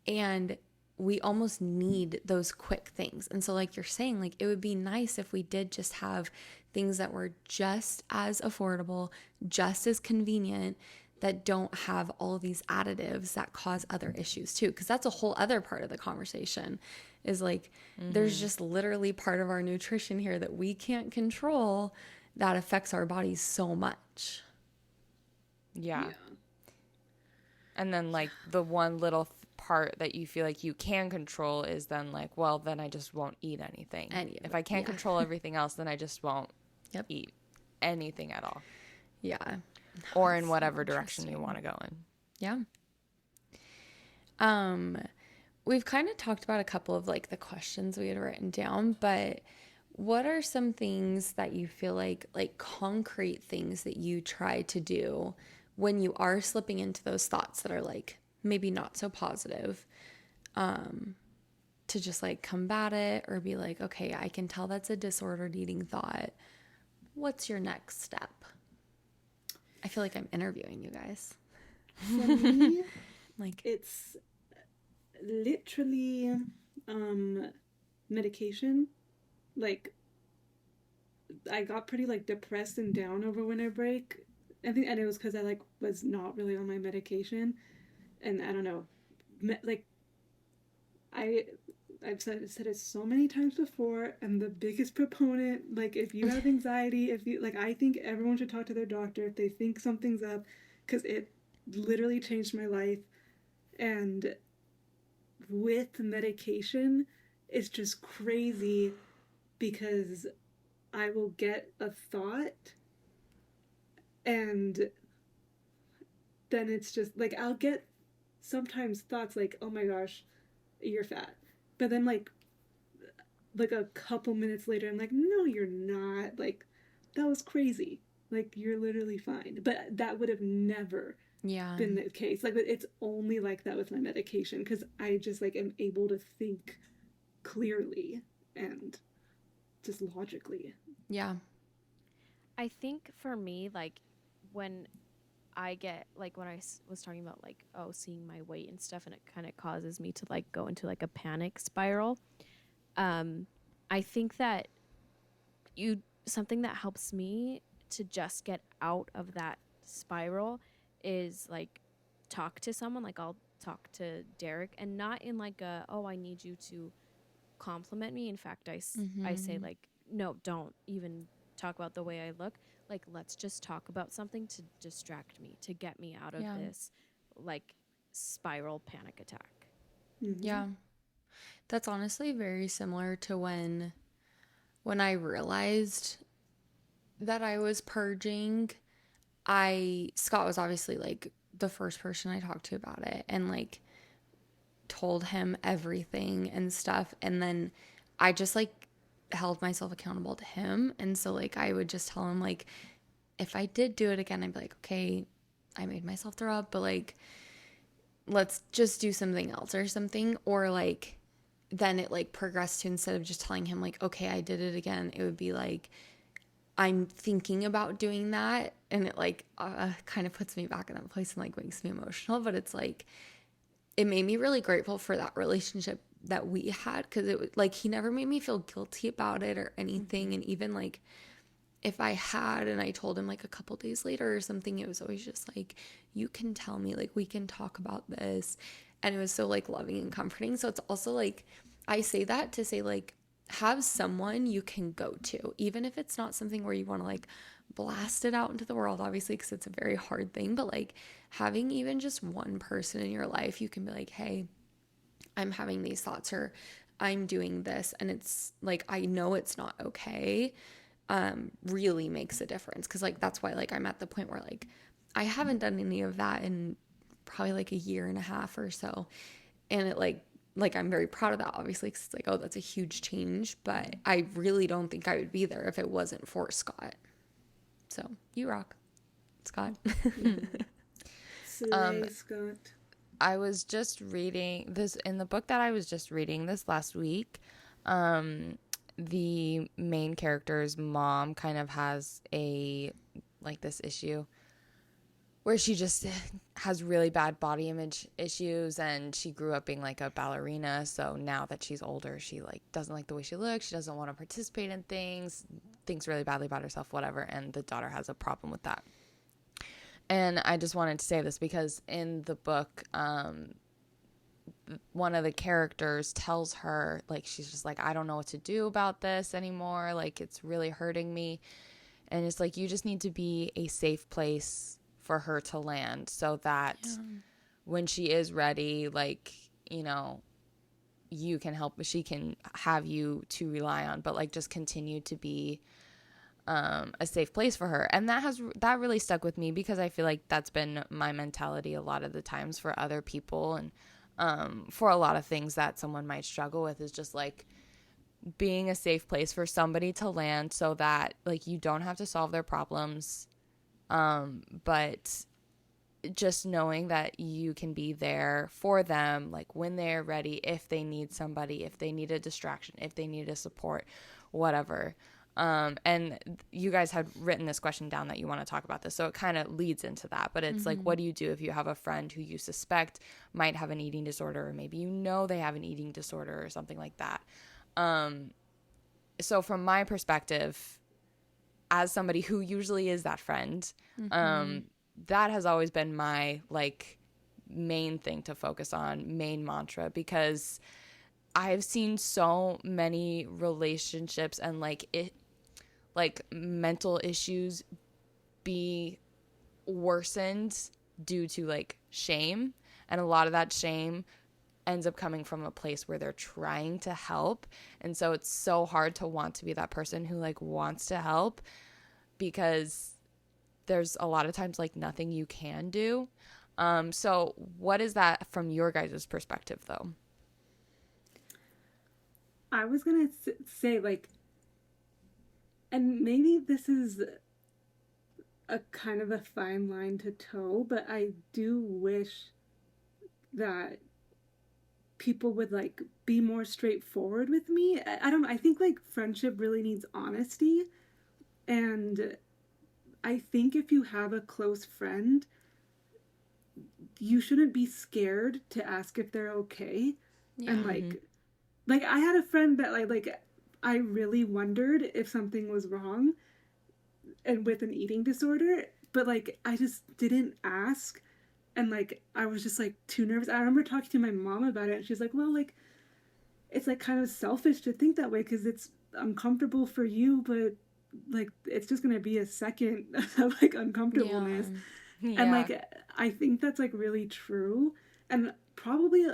and we almost need those quick things. And so like you're saying, like it would be nice if we did just have things that were just as affordable, just as convenient, that don't have all of these additives that cause other issues too. Because that's a whole other part of the conversation, is like there's just literally part of our nutrition here that we can't control that affects our bodies so much. yeah. And then like the one little part that you feel like you can control is then like, well, then I just won't eat anything. If I can't control everything else, then I just won't eat anything at all. Yeah. Or in whatever direction you want to go in. Yeah. We've kind of talked about a couple of like the questions we had written down, but what are some things that you feel like concrete things that you try to do when you are slipping into those thoughts that are like maybe not so positive, to just like combat it, or be like, okay, I can tell that's a disordered eating thought. What's your next step? I feel like I'm interviewing you guys. For me, Like, it's literally medication. Like, I got pretty like depressed and down over winter break. And it was because I like was not really on my medication, and I don't know, like I've said it so many times before. I'm the biggest proponent. Like, if you have anxiety, if you like, I think everyone should talk to their doctor if they think something's up, because it literally changed my life. And with medication, it's just crazy, because I will get a thought, and then it's just like I'll get sometimes thoughts like, oh my gosh, you're fat. But then like a couple minutes later, I'm like, no, you're not. Like, that was crazy. Like, you're literally fine. But that would have never been the case. Like, it's only like that with my medication, because I just like am able to think clearly and just logically. yeah. I think for me, like when I get like when I was talking about like, oh, seeing my weight and stuff, and it kind of causes me to like go into like a panic spiral. I think that something that helps me to just get out of that spiral is like talk to someone. Like, I'll talk to Derek, and not in like a, oh, I need you to compliment me. In fact, I say like, no, don't even talk about the way I look. Like, let's just talk about something to distract me, to get me out of this like spiral panic attack. Yeah. That's honestly very similar to when I realized that I was purging. Scott was obviously like the first person I talked to about it, and like told him everything and stuff. And then I just like held myself accountable to him. And so like I would just tell him like if I did do it again, I'd be like, okay, I made myself throw up, but like let's just do something else or something. Or like then it like progressed to, instead of just telling him like, okay, I did it again, it would be like, I'm thinking about doing that. And it like kind of puts me back in that place and like makes me emotional. But it's like, it made me really grateful for that relationship that we had, because it was like he never made me feel guilty about it or anything. And even like if I had and I told him like a couple days later or something, it was always just like, you can tell me, like we can talk about this. And it was so like loving and comforting. So it's also like, I say that to say like, have someone you can go to, even if it's not something where you want to like blast it out into the world, obviously, because it's a very hard thing. But like having even just one person in your life, you can be like, hey, I'm having these thoughts, or I'm doing this, and it's like, I know it's not okay, really makes a difference. Because like that's why like I'm at the point where like I haven't done any of that in probably like a year and a half or so. And it like I'm very proud of that, obviously, because it's like, oh, that's a huge change. But I really don't think I would be there if it wasn't for Scott. So you rock, Scott. Slay, Scott. I was just reading this in the book that I was just reading this last week. The main character's mom kind of has this issue where she just has really bad body image issues, and she grew up being like a ballerina. So now that she's older, she like doesn't like the way she looks. She doesn't want to participate in things, thinks really badly about herself, whatever. And the daughter has a problem with that. And I just wanted to say this because in the book, one of the characters tells her, like, she's just like, I don't know what to do about this anymore. Like, it's really hurting me. And it's like, you just need to be a safe place for her to land, so that when she is ready, like, you know, you can help, she can have you to rely on, but like just continue to be a safe place for her. And that really stuck with me, because I feel like that's been my mentality a lot of the times for other people, and for a lot of things that someone might struggle with, is just like being a safe place for somebody to land, so that like you don't have to solve their problems, but just knowing that you can be there for them, like when they're ready, if they need somebody, if they need a distraction, if they need a support, whatever. And you guys had written this question down that you want to talk about this, so it kind of leads into that. But it's like, what do you do if you have a friend who you suspect might have an eating disorder, or maybe you know they have an eating disorder or something like that? So from my perspective, as somebody who usually is that friend, that has always been my like main thing to focus on, main mantra, because I've seen so many relationships and like mental issues be worsened due to like shame, and a lot of that shame ends up coming from a place where they're trying to help. And so it's so hard to want to be that person who like wants to help, because there's a lot of times like nothing you can do. So what is that from your guys' perspective though? I was gonna say, like, and maybe this is a kind of a fine line to toe, but I do wish that people would like be more straightforward with me. I don't know. I think like friendship really needs honesty, and I think if you have a close friend, you shouldn't be scared to ask if they're okay. Yeah. And like I had a friend that like I really wondered if something was wrong, and with an eating disorder, but like I just didn't ask, and like I was just like too nervous. I remember talking to my mom about it, and she's like, well, like it's like kind of selfish to think that way because it's uncomfortable for you, but like it's just gonna be a second of like uncomfortableness. And Yeah. like I think that's like really true. And probably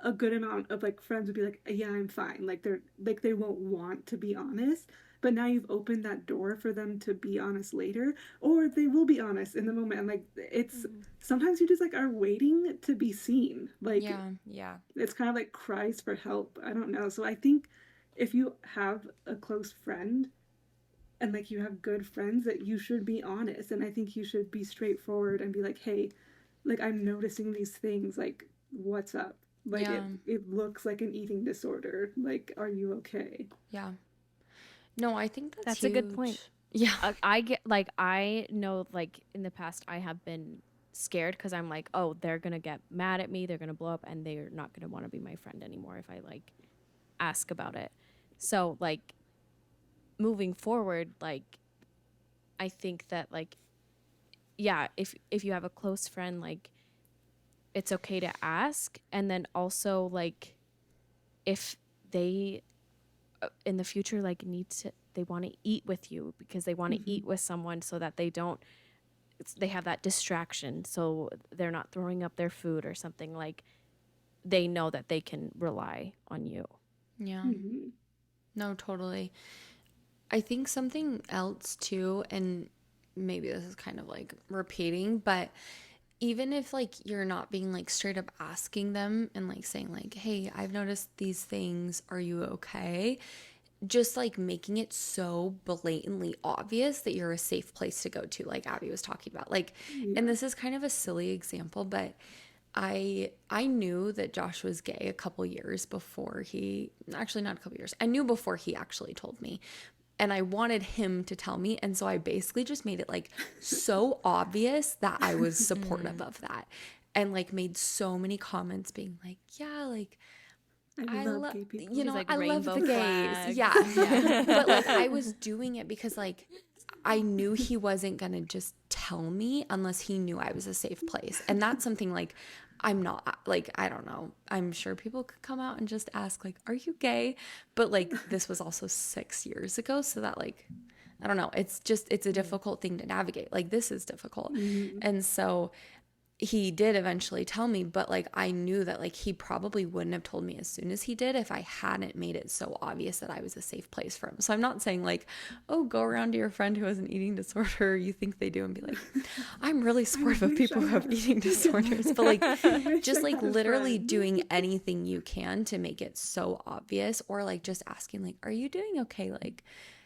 a good amount of like friends would be like, yeah, I'm fine. Like they're like they won't want to be honest. But now you've opened that door for them to be honest later, or they will be honest in the moment. And like it's sometimes you just like are waiting to be seen. Like Yeah. Yeah. it's kind of like cries for help. I don't know. So I think if you have a close friend and like you have good friends, that you should be honest, and I think you should be straightforward and be like, hey, like I'm noticing these things, like what's up, like Yeah. it looks like an eating disorder, like are you okay? Yeah. No, I think That's huge. a good point. Yeah. I get like I know like in the past I have been scared because I'm like, oh, they're gonna get mad at me, they're gonna blow up, and they're not gonna want to be my friend anymore if I like ask about it. So like moving forward, like I think that like yeah, if you have a close friend, like it's okay to ask, and then also like if they in the future like they want to eat with you because they want to eat with someone so that they have that distraction so they're not throwing up their food or something, like they know that they can rely on you. Yeah. Mm-hmm. No, totally. I think something else too, and maybe this is kind of like repeating, but even if like you're not being like straight up asking them and like saying like, hey, I've noticed these things, are you okay? Just like making it so blatantly obvious that you're a safe place to go to, like Abby was talking about. Like, and Yeah. this is kind of a silly example, but I knew that Josh was gay a couple years before he, actually not a couple years. I knew before he actually told me. And I wanted him to tell me, and so I basically just made it like so obvious that I was supportive of that. And like made so many comments being like, yeah, like I I love love, gay people. you He's know, like I love rainbow the gays. flags. Yeah. Yeah. But like I was doing it because like I knew he wasn't going to just tell me unless he knew I was a safe place. And that's something like I'm not like, I don't know. I'm sure people could come out and just ask like, are you gay? But like this was also 6 years ago. So that like, I don't know. It's just, it's a difficult thing to navigate. Like this is difficult. Mm-hmm. And so he did eventually tell me, but like I knew that like he probably wouldn't have told me as soon as he did if I hadn't made it so obvious that I was a safe place for him. So I'm not saying like, oh, go around to your friend who has an eating disorder, you think they do, and be like, I'm really supportive of people who have eating disorders, but like just like literally doing anything you can to make it so obvious, or like just asking like, are you doing okay? Like,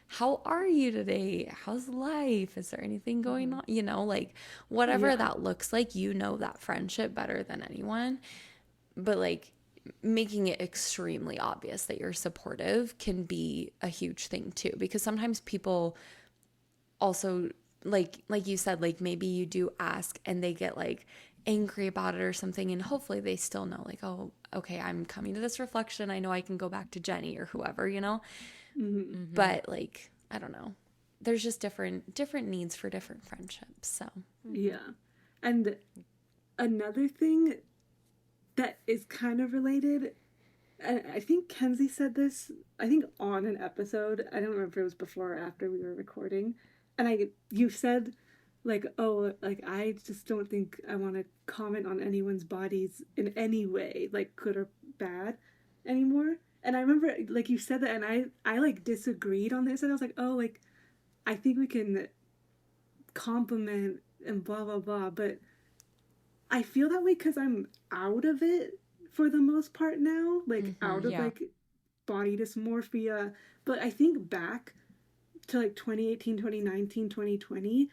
how are you today? How's life? Is there anything going on? You know, like whatever that looks like, you know, that friendship better than anyone. But like making it extremely obvious that you're supportive can be a huge thing too, because sometimes people also like you said, like maybe you do ask and they get like angry about it or something, and hopefully they still know like, oh, okay, I'm coming to this reflection, I know I can go back to Jenny or whoever, you know. But like I don't know, there's just different needs for different friendships. So Yeah. And another thing that is kind of related, and I think Kenzie said this, I think on an episode, I don't remember if it was before or after we were recording, and you said like, oh, like I just don't think I want to comment on anyone's bodies in any way, like good or bad anymore. And I remember like you said that, and I like disagreed on this, and I was like, oh, like I think we can compliment and blah blah blah, but I feel that way because I'm out of it for the most part now, like out of Yeah. like body dysmorphia. But I think back to like 2018, 2019, 2020,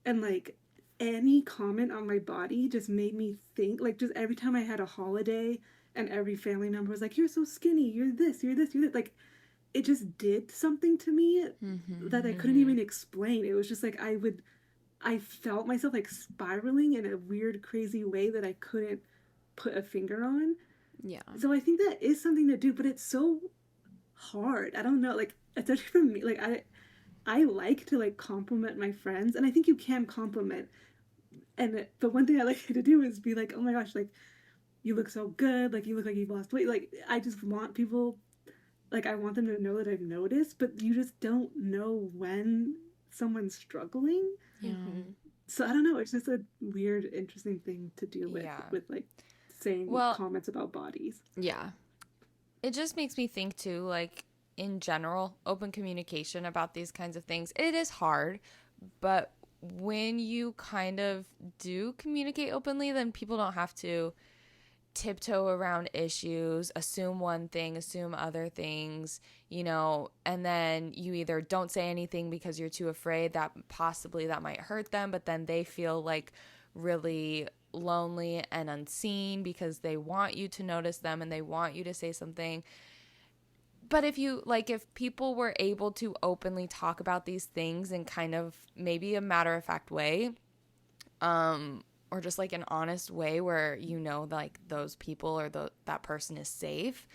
and like any comment on my body just made me think, like just every time I had a holiday and every family member was like, you're so skinny, you're this, you're this, you're that, like it just did something to me that I couldn't even explain. It was just like I felt myself like spiraling in a weird, crazy way that I couldn't put a finger on. yeah. So I think that is something to do, but it's so hard. I don't know, like especially for me, like I like to like compliment my friends, and I think you can compliment. But one thing I like to do is be like, oh my gosh, like you look so good, like you look like you've lost weight. Like I just want people, like I want them to know that I've noticed, but you just don't know when someone's struggling. Yeah. So I don't know, it's just a weird, interesting thing to deal Yeah. with like saying Well, comments about bodies. Yeah. it just makes me think too, like in general, open communication about these kinds of things. It is hard, but when you kind of do communicate openly, then people don't have to tiptoe around issues, assume one thing, assume other things, you know, and then you either don't say anything because you're too afraid that possibly that might hurt them, but then they feel like really lonely and unseen because they want you to notice them and they want you to say something. But if you like, if people were able to openly talk about these things in kind of maybe a matter of fact way, or just like an honest way where you know like those people or that person is safe,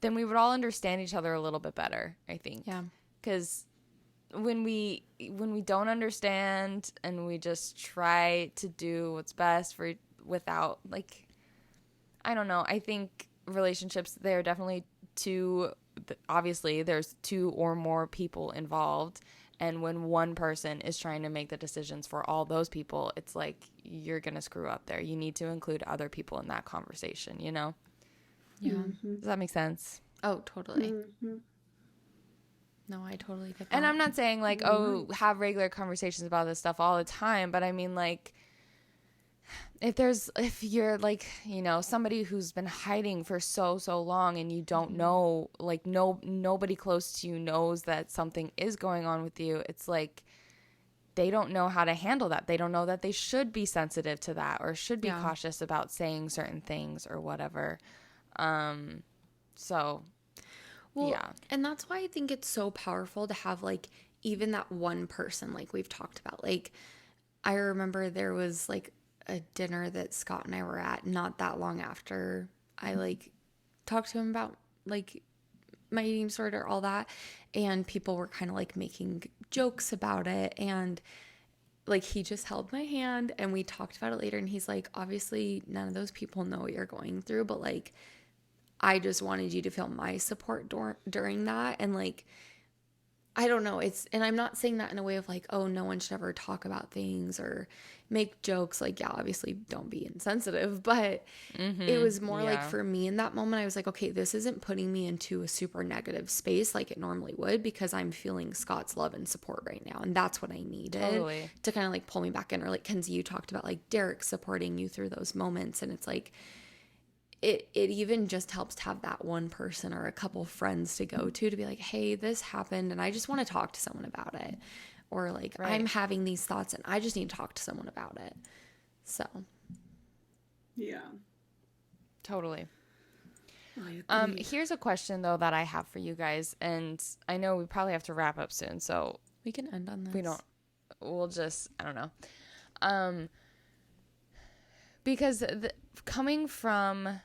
then we would all understand each other a little bit better, I think. Yeah. Because when we don't understand and we just try to do what's best for without like, I don't know, I think relationships, they're definitely obviously there's two or more people involved, and when one person is trying to make the decisions for all those people, it's like you're gonna screw up there. You need to include other people in that conversation, you know? Yeah. Does that make sense? Oh, totally. No, I totally get that. And I'm not saying like, oh, have regular conversations about this stuff all the time, but I mean like, if you're like, you know, somebody who's been hiding for so long and you don't know, like nobody close to you knows that something is going on with you, it's like they don't know how to handle that. They don't know that they should be sensitive to that or should be cautious about saying certain things or whatever. So Well, yeah. And that's why I think it's so powerful to have like even that one person, like we've talked about. Like I remember there was like a dinner that Scott and I were at not that long after I like talked to him about like my eating disorder, all that, and people were kind of like making jokes about it, and like he just held my hand and we talked about it later, and he's like, obviously none of those people know what you're going through, but like I just wanted you to feel my support during that. And like I don't know, and I'm not saying that in a way of like, oh, no one should ever talk about things or make jokes. Like, yeah, obviously don't be insensitive, but it was more like for me in that moment, I was like, okay, this isn't putting me into a super negative space like it normally would, because I'm feeling Scott's love and support right now. And that's what I needed to kind of like pull me back in. Or like Kenzie, you talked about like Derek supporting you through those moments. And it's like, it even just helps to have that one person or a couple friends to go to be like, hey, this happened and I just want to talk to someone about it. Or like, I'm having these thoughts and I just need to talk to someone about it. So. Yeah. Totally. Here's a question though that I have for you guys, and I know we probably have to wrap up soon, so we can end on this. We'll just, I don't know. Because coming from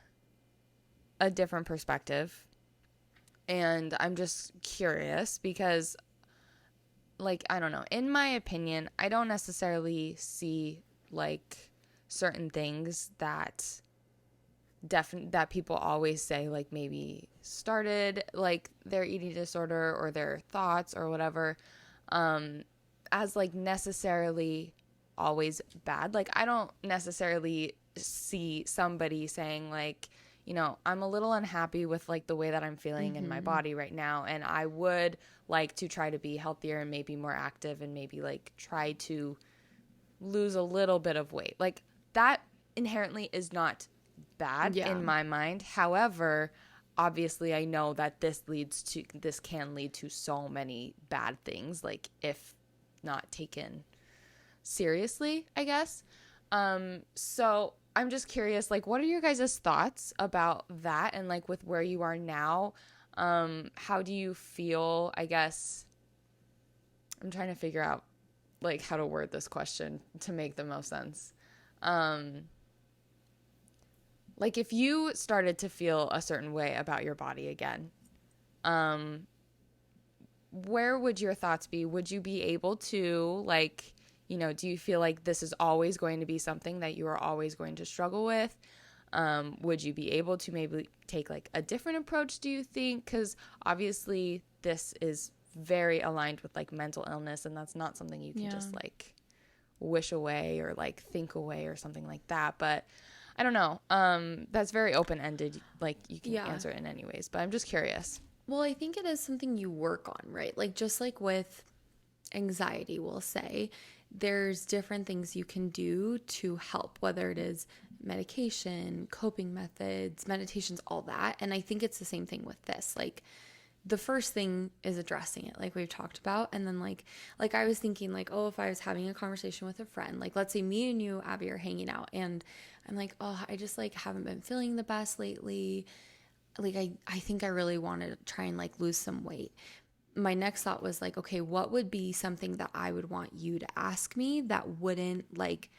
a different perspective, and I'm just curious because, like, I don't know, in my opinion, I don't necessarily see like certain things that that people always say like maybe started like their eating disorder or their thoughts or whatever, as like necessarily always bad. Like I don't necessarily see somebody saying like, you know, I'm a little unhappy with like the way that I'm feeling in my body right now, and I would like to try to be healthier and maybe more active and maybe like try to lose a little bit of weight. Like that inherently is not bad in my mind. However, obviously I know that this can lead to so many bad things, like if not taken seriously, I guess. So I'm just curious, like, what are your guys' thoughts about that? And like with where you are now, how do you feel? I guess I'm trying to figure out like how to word this question to make the most sense. Like if you started to feel a certain way about your body again, where would your thoughts be? Would you be able to like, you know, do you feel like this is always going to be something that you are always going to struggle with? Would you be able to maybe take like a different approach, do you think? Because obviously this is very aligned with like mental illness, and that's not something you can just like wish away or like think away or something like that. But I don't know. That's very open-ended. Like you can answer it in any ways, but I'm just curious. Well, I think it is something you work on, right? Like just like with anxiety, we'll say, there's different things you can do to help, whether it is medication, coping methods, meditations, all that. And I think it's the same thing with this. Like the first thing is addressing it, like we've talked about. And then like I was thinking like, oh, if I was having a conversation with a friend, like let's say me and you, Abby, are hanging out and I'm like, oh, I just like haven't been feeling the best lately. Like I think I really want to try and like lose some weight. My next thought was like, okay, what would be something that I would want you to ask me that wouldn't like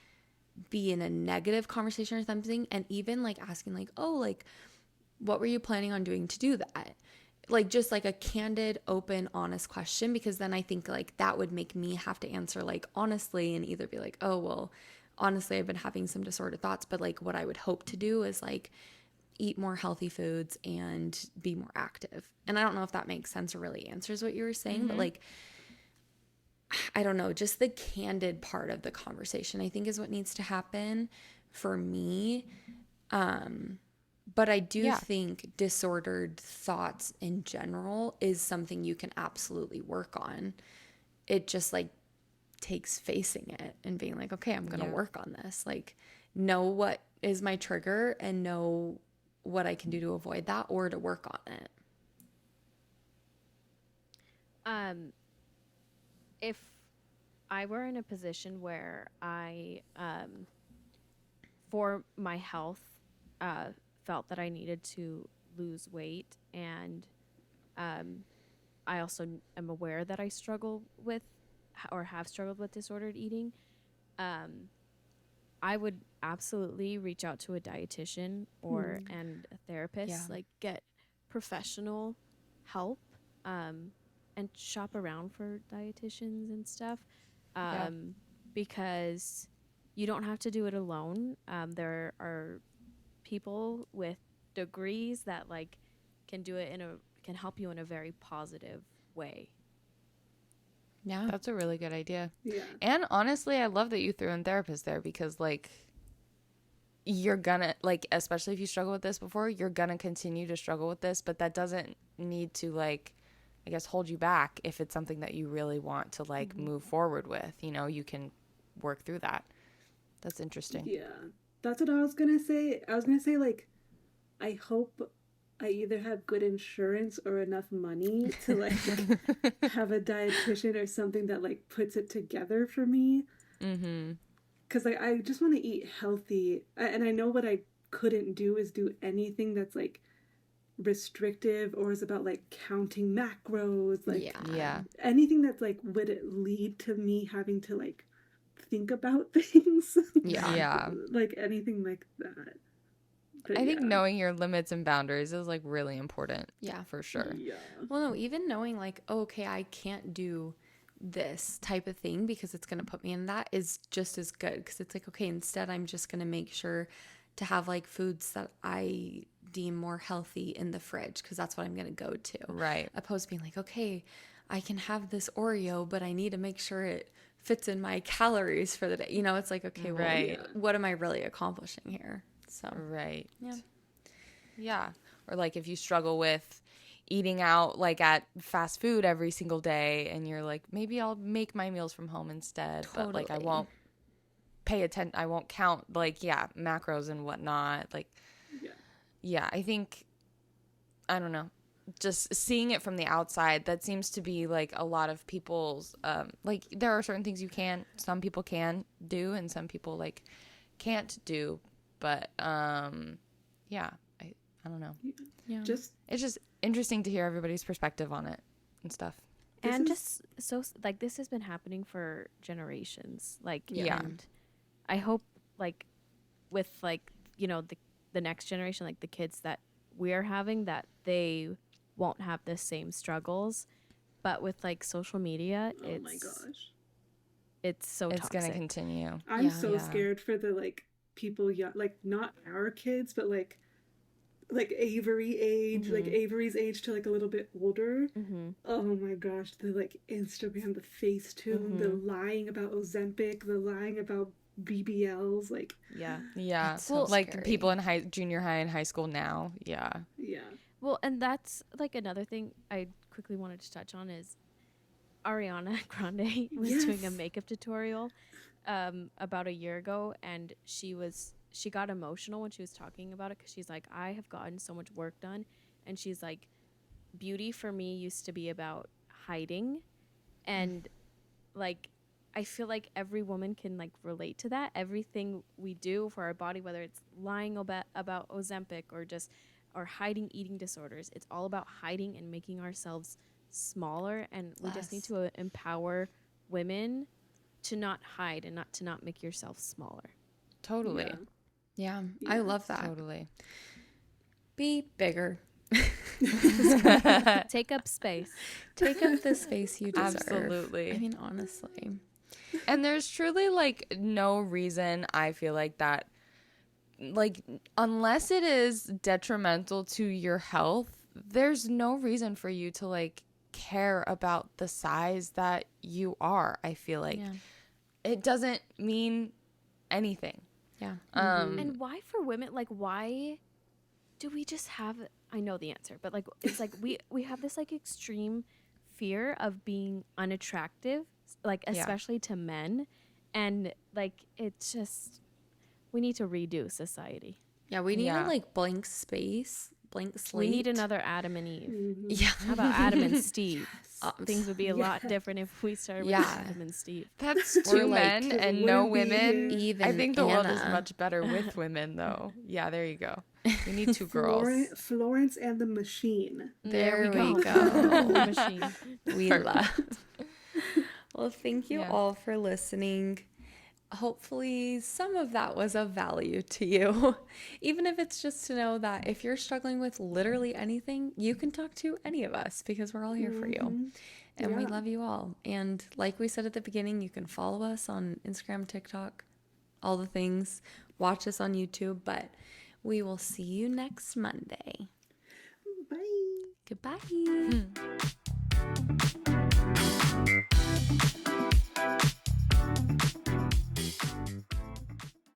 be in a negative conversation or something? And even like asking like, oh, like what were you planning on doing to do that? Like just like a candid, open, honest question, because then I think like that would make me have to answer like honestly and either be like, oh, well, honestly, I've been having some disordered thoughts, but like what I would hope to do is like eat more healthy foods and be more active. And I don't know if that makes sense or really answers what you were saying, but like, I don't know, just the candid part of the conversation, I think is what needs to happen for me. But I do think disordered thoughts in general is something you can absolutely work on. It just like takes facing it and being like, okay, I'm going to work on this. Like know what is my trigger and know what I can do to avoid that or to work on it. If I were in a position where I, for my health, felt that I needed to lose weight, and I also am aware that I struggle with or have struggled with disordered eating, I would absolutely reach out to a dietitian or and a therapist, like get professional help, and shop around for dietitians and stuff, because you don't have to do it alone. There are people with degrees that like can do it can help you in a very positive way. Yeah. That's a really good idea. Yeah. And honestly, I love that you threw in therapist there because like you're gonna like, especially if you struggle with this before, you're gonna continue to struggle with this, but that doesn't need to like, I guess, hold you back if it's something that you really want to like move forward with, you know, you can work through that. That's interesting. Yeah. That's what I was gonna say. I was gonna say like, I hope I either have good insurance or enough money to like have a dietitian or something that like puts it together for me. Because like I just want to eat healthy, and I know what I couldn't do is do anything that's like restrictive or is about like counting macros, like anything that's like would it lead to me having to like think about things. Like anything like that. But I think knowing your limits and boundaries is like really important. Yeah, for sure. Yeah. Well, no, even knowing like, oh, okay, I can't do this type of thing because it's going to put me in that is just as good. Because it's like, okay, instead I'm just going to make sure to have like foods that I deem more healthy in the fridge because that's what I'm going to go to. Right. Opposed to being like, okay, I can have this Oreo, but I need to make sure it fits in my calories for the day. You know, it's like, okay, well, what am I really accomplishing here? So yeah. Or like if you struggle with eating out like at fast food every single day and you're like, maybe I'll make my meals from home instead. But like I won't pay attention, I won't count like macros and whatnot. Like I think, I don't know, just seeing it from the outside, that seems to be like a lot of people's like there are certain things some people can do and some people like can't do. But I don't know. It's just interesting to hear everybody's perspective on it and stuff. Just so like this has been happening for generations. Like and I hope like with like, you know, the next generation, like the kids that we're having, that they won't have the same struggles. But with like social media, my gosh. it's so toxic. It's gonna continue. I'm so scared for the like people young, like not our kids, but like Avery age, like Avery's age to like a little bit older. Oh my gosh, the like Instagram, the Facetune, the lying about Ozempic, the lying about BBLs, like Yeah. Yeah. It's so Like scary. people in junior high and high school now. Yeah. yeah. Well, and that's like another thing I quickly wanted to touch on is Ariana Grande was doing a Yes. makeup tutorial about a year ago, and she got emotional when she was talking about it because she's like, I have gotten so much work done, and she's like, beauty for me used to be about hiding, and like I feel like every woman can like relate to that. Everything we do for our body, whether it's lying about Ozempic or hiding eating disorders, it's all about hiding and making ourselves smaller, and we just need to empower women to not hide and not make yourself smaller. Totally. Yeah, I love that. Totally. Be bigger. Take up space. Take up the space you deserve. Absolutely. I mean, honestly. And there's truly like no reason I feel like that, like, unless it is detrimental to your health, there's no reason for you to like care about the size that you are. I feel like it doesn't mean anything. Yeah. And why for women, like why do we just have, I know the answer, but like it's like we have this like extreme fear of being unattractive, like especially to men, and like it's just, we need to redo society. Yeah, we need a like blank space, blank slate. We need another Adam and Eve. Yeah. How about Adam and Steve? Things would be a lot different if we started with Adam and Steve. That's two like, men and no women. Eve I and think the world is Anna. much better with women, though. Yeah, there you go. We need two girls. Florence and the Machine. There we go. The machine. We love. Well, thank you all for listening. Hopefully some of that was of value to you. Even if it's just to know that if you're struggling with literally anything, you can talk to any of us because we're all here for you. And we love you all. And like we said at the beginning, you can follow us on Instagram, TikTok, all the things. Watch us on YouTube. But we will see you next Monday. Bye. Goodbye.